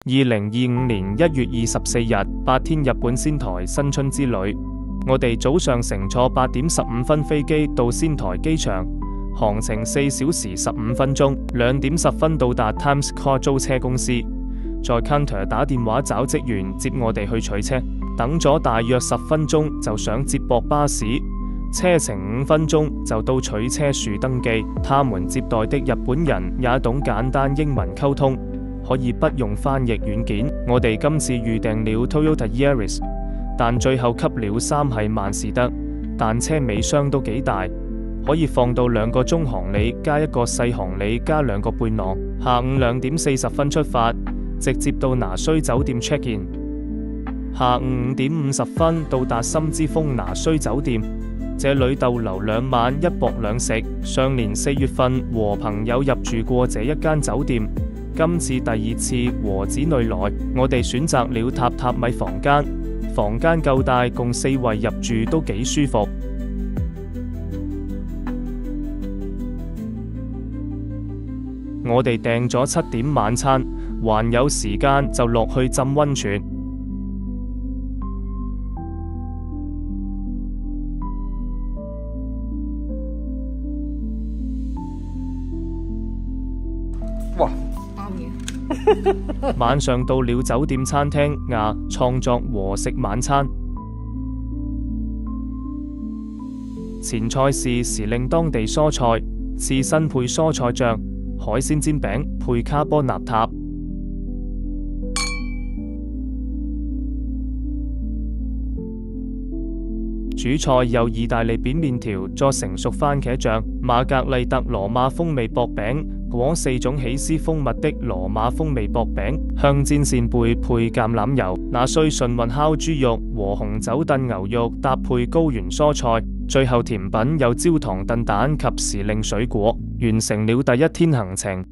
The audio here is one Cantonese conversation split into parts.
2025年1月24日8天日本仙台新春之旅。我哋早上乘坐8點15分飛機到仙台機場，航程4小時15分鐘，2點10分到達 Times Car 租車公司，在 counter 打電話找職員接我哋去取車，等咗大約10分鐘就上接駁巴士，車程5分鐘就到取車處登記。他們接待的日本人也懂簡單英文溝通，可以不用翻譯軟件。我哋今次預訂了 Toyota Yaris， 但最後給了3系萬事得，但車尾箱都幾大，可以放到2個中行李加1個細行李加2個背囊。下午2點40分出發，直接到拿須酒店 check in。下午5點50分到達深之峰拿須酒店，這裏逗留2晚1泊2食。上年4月份和朋友入住過這一間酒店，今次第2次和子女來，我哋選擇了榻榻米房間，房間夠大，共4位入住都幾舒服。我哋訂咗7點晚餐，還有時間就落去浸溫泉。哇！晚上到了酒店餐廳創作和食晚餐。前菜是時令當地蔬菜，刺身配蔬菜醬，海鮮煎餅配卡波納塔。主菜有意大利扁麵條，佐成熟番茄醬，瑪格麗特羅馬風味薄餅，裹4種起司蜂蜜的羅馬風味薄餅，香煎扇貝配橄欖油，那須純混烤豬肉和紅酒燉牛肉搭配高原蔬菜，最後甜品有焦糖燉蛋及時令水果。完成了第1天行程。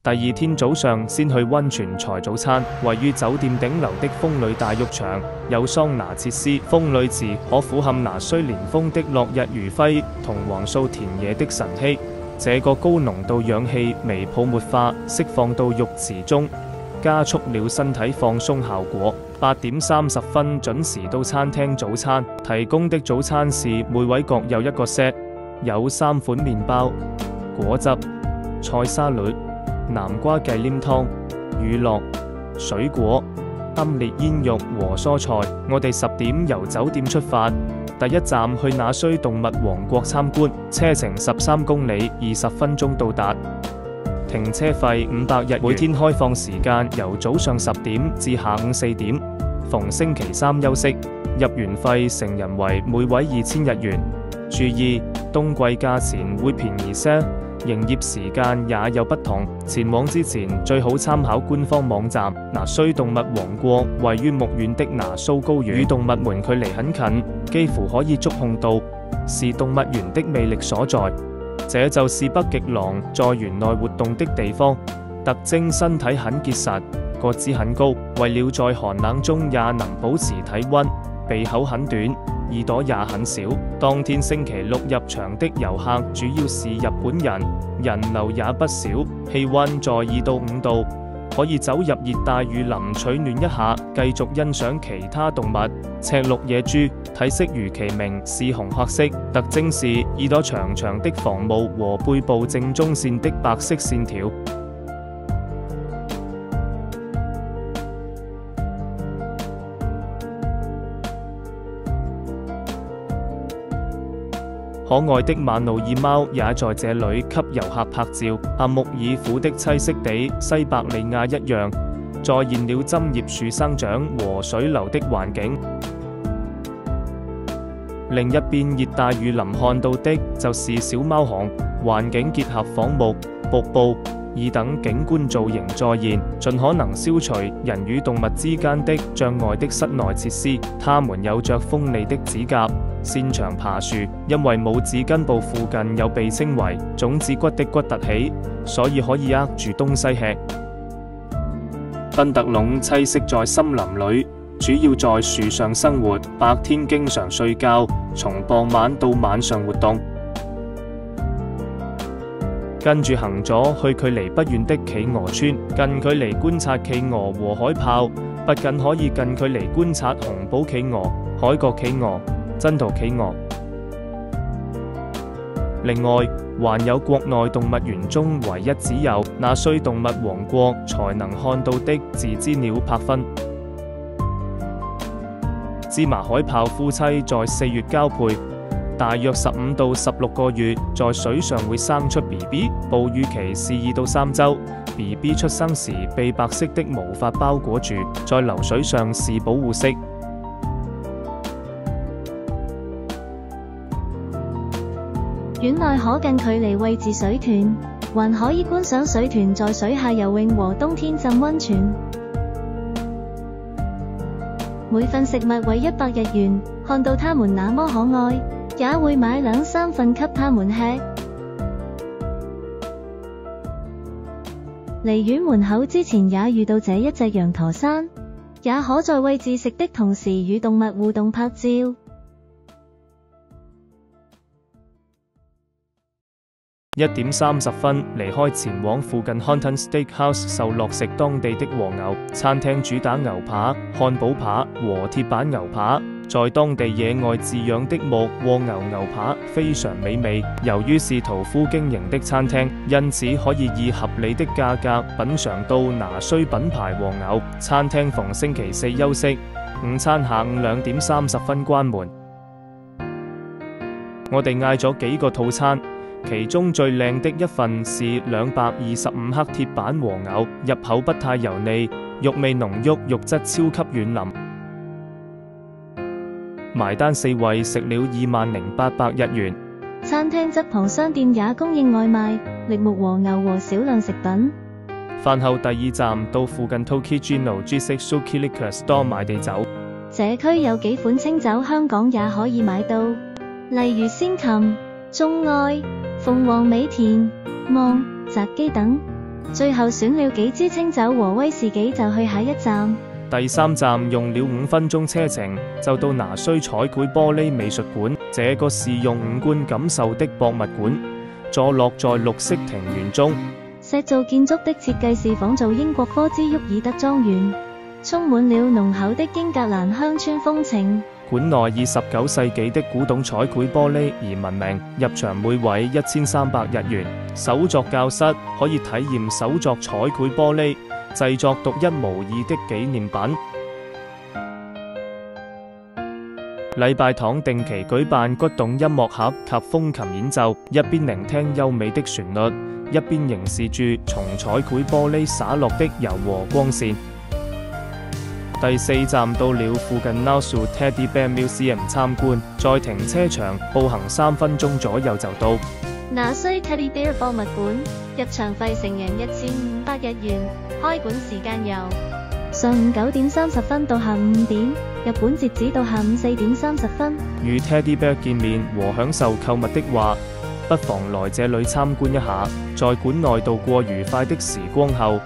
第2天早上先去溫泉才早餐，位於酒店頂樓的風呂大浴場有桑拿設施，風呂池可俯瞰拿須連峰的落日餘暉同黃素田野的晨曦。這個高濃度氧氣微泡沫化釋放到浴池中，加速了身體放鬆效果。8點30分準時到餐廳早餐，提供的早餐是每位各有1個 set， 有3款麵包、果汁、菜沙律、南瓜雞黏湯、乳酪、水果、奄列煙肉和蔬菜。我哋10點由酒店出發，第1站去那須動物王國參觀，車程13公里，20分鐘到達。停車費500日元，每天開放時間由早上10點至下午4點，逢星期3休息。入園費成人為每位2000日元。注意，冬季價錢會便宜些，營業時間也有不同。前往之前最好參考官方網站。拿須動物王國位於木縣的拿須高原，與動物們距離很近，幾乎可以觸控到，是動物園的魅力所在。這就是北極狼在園內活動的地方，特徵身體很結實，個子很高，為了在寒冷中也能保持體溫，鼻口很短，耳朵也很小。當天星期6入場的遊客主要是日本人，人流也不少，氣溫在2到5度，可以走入熱帶雨林取暖一下，繼續欣賞其他動物。赤鹿野豬體色如其名是紅褐色，特徵是耳朵長長的防毛和背部正中線的白色線條。可愛的馬努爾貓也在這裏給遊客拍照。阿穆爾虎的棲息地西伯利亞一樣，再現了針葉樹生長和水流的環境。另一邊熱帶雨林看到的就是小貓巷，環境結合仿木、瀑布、二等景觀造型再現，盡可能消除人與動物之間的障礙的室內設施。它們有着鋒利的指甲，擅長爬樹，因為拇指根部附近有被稱為種子骨的骨突起，所以可以握住東西吃。賓特龍棲息在森林裏，主要在樹上生活，白天經常睡覺，從傍晚到晚上活動。跟住行咗去距離不遠的企鵝村，近距離觀察企鵝和海豹，不僅可以近距離觀察紅寶企鵝、海角企鵝、真桃企鵝。另外，還有國內動物園中唯一只有納粹動物王國才能看到的自知鳥柏芬。芝麻海豹夫妻在4月交配，大約15到16個月，在水上會生出 BB， 哺乳期是2到3週。BB 出生時被白色的毛髮包裹住，在流水上是保護色。園內可近距離餵飼水豚，還可以觀賞水豚在水下游泳和冬天浸溫泉。每份食物為100日元，看到它們那麼可愛，也會買2-3份給它們吃。離園門口之前也遇到這一隻羊駝山，也可在餵飼食的同時與動物互動拍照。1點30分離開前往附近 Haunton Steakhouse 受落食當地的和牛餐廳，主打牛扒、漢堡扒和鐵板牛扒，在當地野外飼養的牧和牛扒非常美味。由於是屠夫經營的餐廳，因此可以以合理的價格品嘗到拿須品牌和牛。餐廳逢星期4休息，午餐下午2點30分關門。我哋嗌咗幾個套餐。其中最靚的一份是225克鐵板和牛，入口不太油膩，肉味濃郁，肉質超級軟腍。埋單4位食了20,800日元。餐廳側旁商店也供應外賣、櫪木和牛和少量食品。飯後第2站到附近 Tokijino G6 Suki Liquor Store 買地酒。這區有幾款清酒，香港也可以買到，例如仙琴、中愛、鳳凰美田、望、澤基等。最後選了幾支清酒和威士忌就去下一站。第3站用了5分鐘車程就到拿須彩繪玻璃美術館，這個是用五官感受的博物館，坐落在綠色庭園中。石造建築的設計是仿造英國科茲沃爾德莊園，充滿了濃厚的英格蘭鄉村風情。館內以19世紀的古董彩繪玻璃而聞名，入場每位1300日元。手作教室可以體驗手作彩繪玻璃，製作獨一無二的紀念品。禮拜堂定期舉辦骨董音樂盒及風琴演奏，一邊聆聽優美的旋律，一邊凝視住從彩繪玻璃灑落的柔和光線。第4站到了附近 Nasu Teddy Bear Museum 參觀，在停車場步行3分鐘左右就到。拿須 Teddy Bear 博物館，入場費成人1500日元，開館時間由上午9點30分到下午5點，日本截止到下午4點30分。與 Teddy Bear 見面和享受購物的話，不妨來這裡參觀一下。在館內度過愉快的時光後，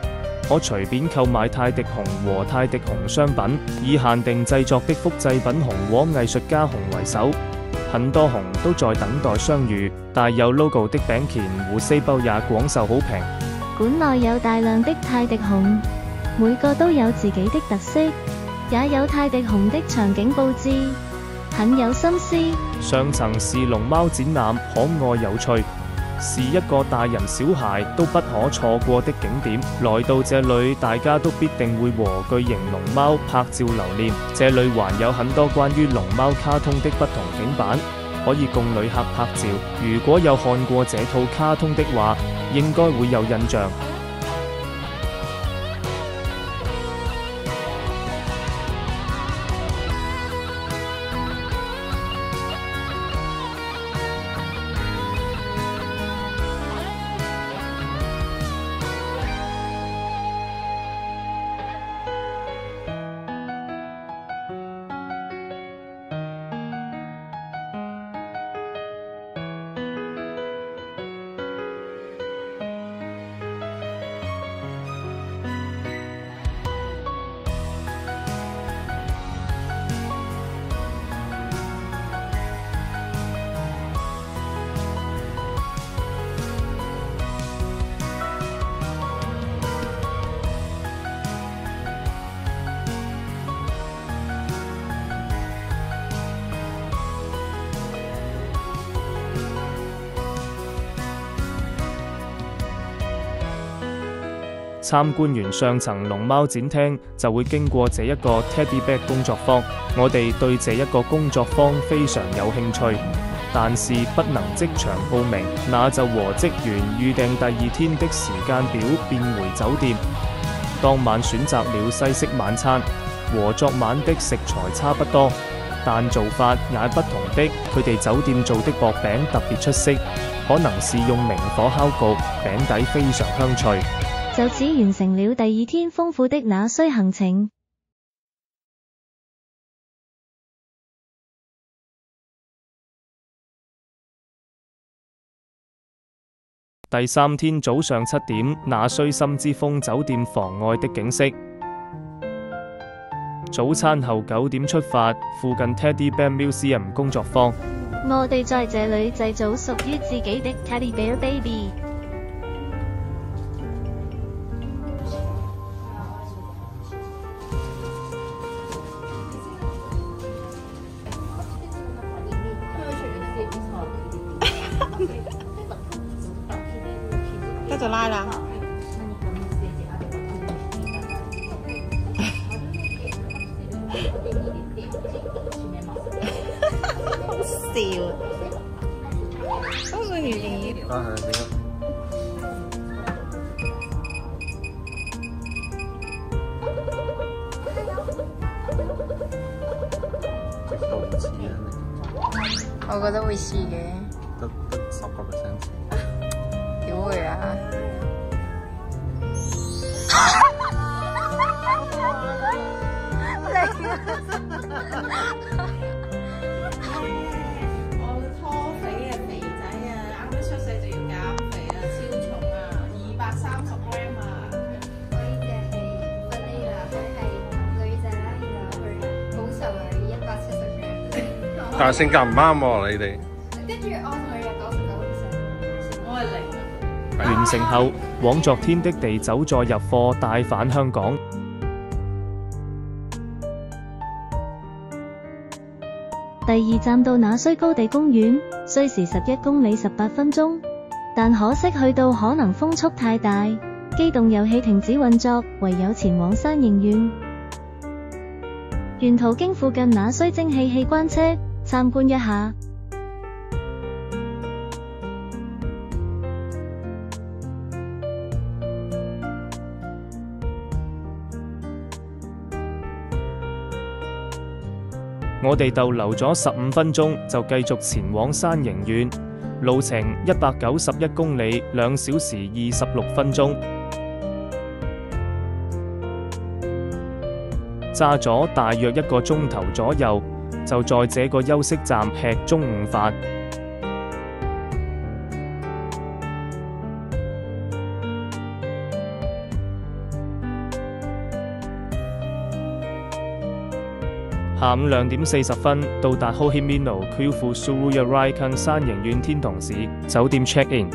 可隨便購買泰迪熊和泰迪熊商品，以限定製作的複製品熊和藝術家熊為首，很多熊都在等待相遇。帶有 logo 的餅乾和四包也廣受好評。館內有大量的泰迪熊，每個都有自己的特色，也有泰迪熊的場景佈置，很有心思。上層是龍貓展覽，可愛有趣，是一個大人小孩都不可錯過的景點。來到這裡，大家都必定會和巨型龍貓拍照留念。這裡還有很多關於龍貓卡通的不同景板，可以供旅客拍照。如果有看過這套卡通的話，應該會有印象。參觀完上層龍貓展廳，就會經過這一個 Teddy Bear 工作坊。我哋對這一個工作坊非常有興趣，但是不能即場報名，那就和職員預訂第二天的時間表變回酒店。當晚選擇了西式晚餐，和昨晚的食材差不多，但做法也不同的。佢哋酒店做的薄餅特別出色，可能是用明火烤焗，餅底非常香脆。就此完成了第二天豐富的那須行程。第三天早上7點，那須森之峰酒店房外的景色。早餐後9點出發，附近 Teddy Bear Museum 工作坊。我哋在這裏製造屬於自己的 Teddy Bear Baby。得就拉啦。好笑，好想要點？我覺得會試嘅，得10%。點會啊？我拖肥啊，肥仔啊，啱啱出世就要減肥啊，超重啊，230g啊！我呢隻係芬妮娜，佢係女仔啦，然後佢好瘦啊，170g。但係性格唔啱喎，你哋。跟住我同佢有99%，我係0。完成後，往昨天的地走再入貨，帶返香港。第二站到那須高地公園，需時11公里18分鐘，但可惜去到可能風速太大，機動遊戲停止運作，唯有前往山形縣。沿途經附近那須蒸汽氣關車參觀一下。我哋逗留咗15分鐘，就繼續前往山形縣，路程191公里，2小時26分鐘，揸咗大約1個鐘頭左右，就在這個休息站吃中午飯。下午2點40分到達 Hohimino Kylfu Suruyuraikan 山形縣天童市酒店 check in。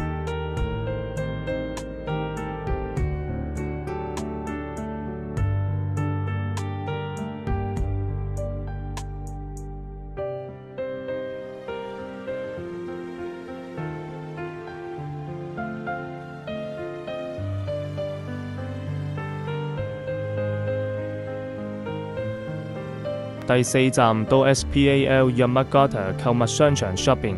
第4站到 SPAL Yamagata 購物商場 shopping。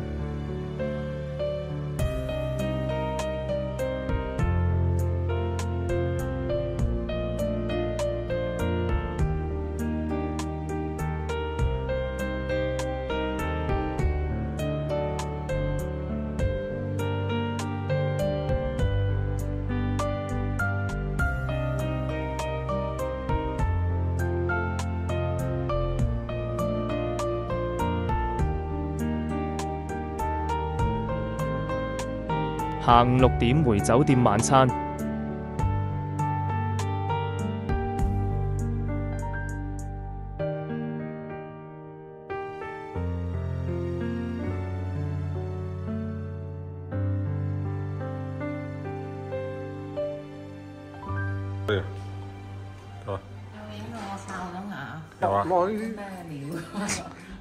下午6點回酒店晚餐。對，好啊。因為我哨咗牙。有啊。咩料？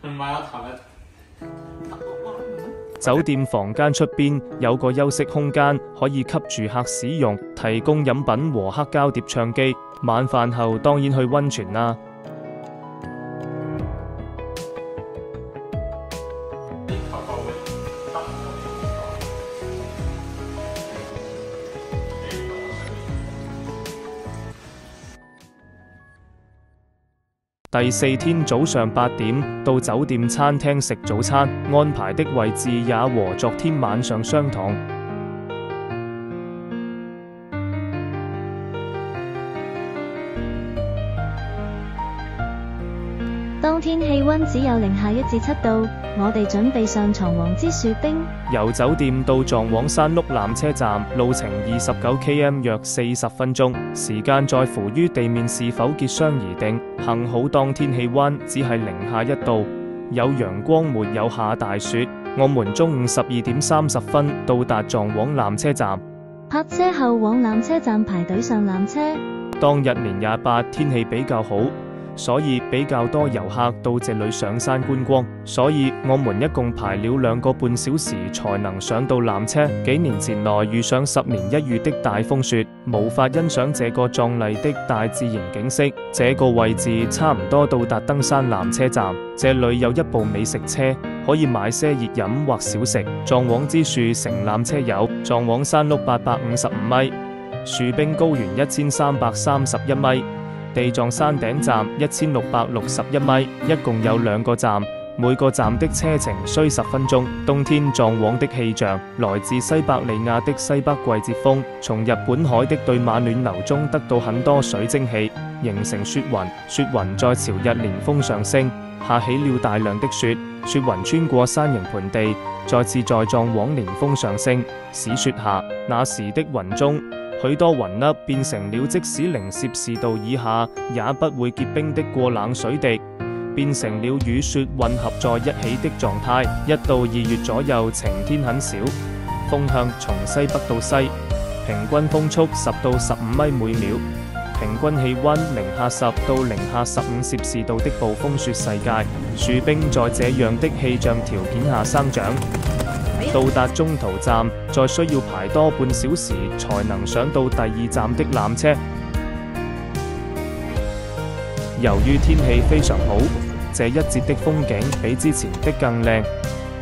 唔係我頭日。酒店房間出邊有個休息空間，可以給住客使用，提供飲品和黑膠碟唱機。晚飯後當然去溫泉啦。第4天早上8點到酒店餐廳食早餐，安排的位置也和昨天晚上相同。當天氣溫只有零下1至7度，我哋準備上床黃之樹冰。由酒店到撞黃山麓纜車站，路程29 km 約40分鐘，時間在乎於地面是否結霜而定。幸好當天氣溫只係零下1度，有陽光沒有下大雪。我們中午12點30分到達撞黃纜車站，泊車後往纜車站排隊上纜車。當日年28天氣比較好，所以比較多遊客到這裏上山觀光，所以我們一共排了2個半小時才能上到纜車。幾年前來遇上10年1遇的大風雪，無法欣賞這個壯麗的大自然景色。這個位置差唔多到達登山纜車站，這裏有一部美食車，可以買些熱飲或小食。撞黃之樹乘纜車有撞黃山麓855米，樹冰高原1331米。地藏山頂站1661米，一共有2個站，每個站的車程需10分鐘。冬天撞黃的氣象來自西伯利亞的西北季節風，從日本海的對馬暖流中得到很多水蒸氣，形成雪雲。雪雲在潮日連風上升，下起了大量的雪。雪雲穿過山形盆地，再次在撞黃連風上升，使雪下。那時的雲中，許多雲粒變成了即使0攝氏度以下也不會結冰的過冷水滴，變成了雨雪混合在一起的狀態。1到2月左右晴天很少，風向從西北到西，平均風速10到15米每秒，平均氣溫零下10到零下15攝氏度的暴風雪世界。樹冰在這樣的氣象條件下生長。到達中途站，再需要排多半小時才能上到第2站的纜車。由於天氣非常好，這一節的風景比之前的更靚，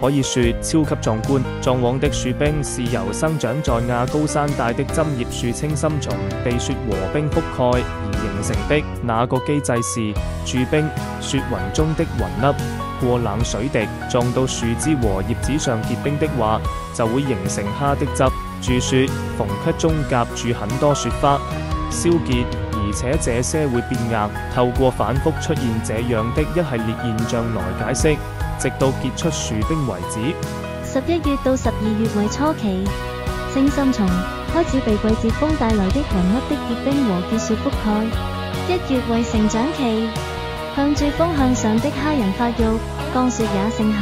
可以說超級壯觀。撞黃的樹冰是由生長在亞高山帶的針葉樹青心松被雪和冰覆蓋而形成的。那個機制是駐冰雪雲中的雲粒過冷水滴撞到樹枝和葉子上結冰的話，就會形成蝦的汁。駐雪縫隙中夾住很多雪花，消結，而且這些會變硬。透過反覆出現這樣的一系列現象來解釋，直到結出樹冰為止。11月到12月為初期，青心松開始被季節風帶來的雲粒的結冰和結雪覆蓋。1月為成長期，向住風向上的蝦仁發育，降雪也盛行。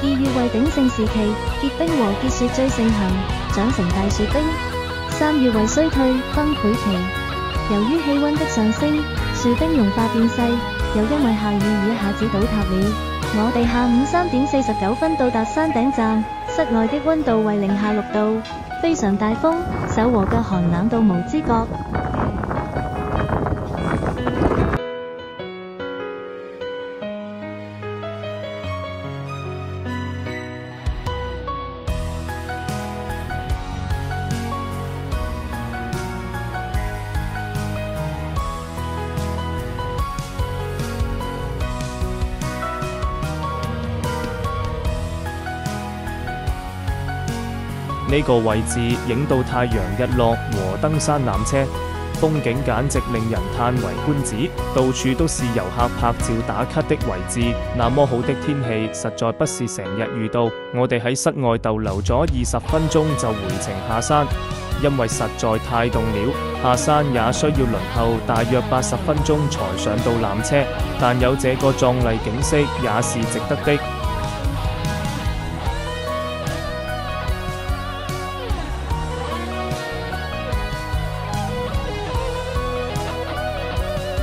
2月為鼎盛時期，結冰和結雪最盛行，長成大樹冰。3月為衰退崩潰期，由於氣溫的上升，樹冰融化變細，又因為下雨而一下子倒塌了。我哋下午3點49分到達山頂站，室內的溫度為零下6度，非常大風，手和腳寒冷到無知覺。呢個位置影到太陽日落和登山纜車，風景簡直令人歎為觀止。到處都是遊客拍照打卡的位置。那麼好的天氣實在不是成日遇到。我哋喺室外逗留咗20分鐘就回程下山，因為實在太凍了，下山也需要輪候大約80分鐘才上到纜車。但有這個壯麗景色也是值得的。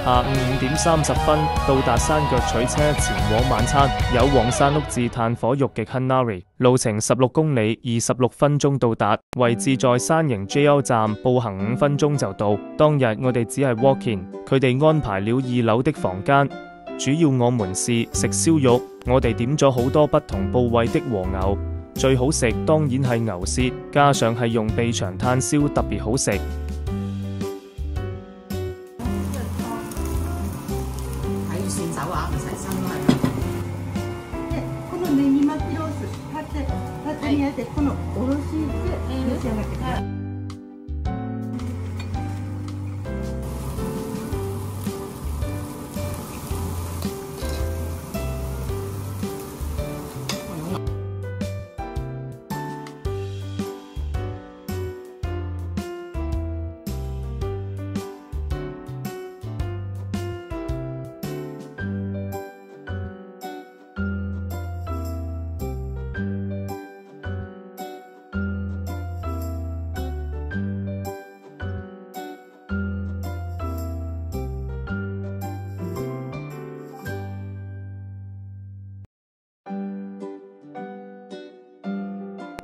下午5點30分到達山腳取車前往晚餐，有黃山屋至炭火肉極 Hanari， 路程16公里，26分鐘到達，位置在山形 JR 站，步行5分鐘就到。當日我哋只係 walk in， 佢哋安排了2樓的房間，主要我們是食燒肉，我哋點咗好多不同部位的和牛，最好食當然係牛舌，加上係用秘長炭燒，特別好食。睇算手啊，唔齊身都係。このネギ巻きロース縦にやってこのおろしで召し上がってください。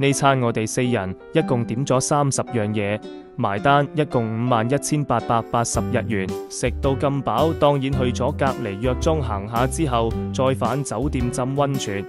呢餐我哋4人一共點咗30樣嘢，埋單一共51,880日元。食到咁飽，當然去咗隔離藥莊行下之後，再返酒店浸溫泉。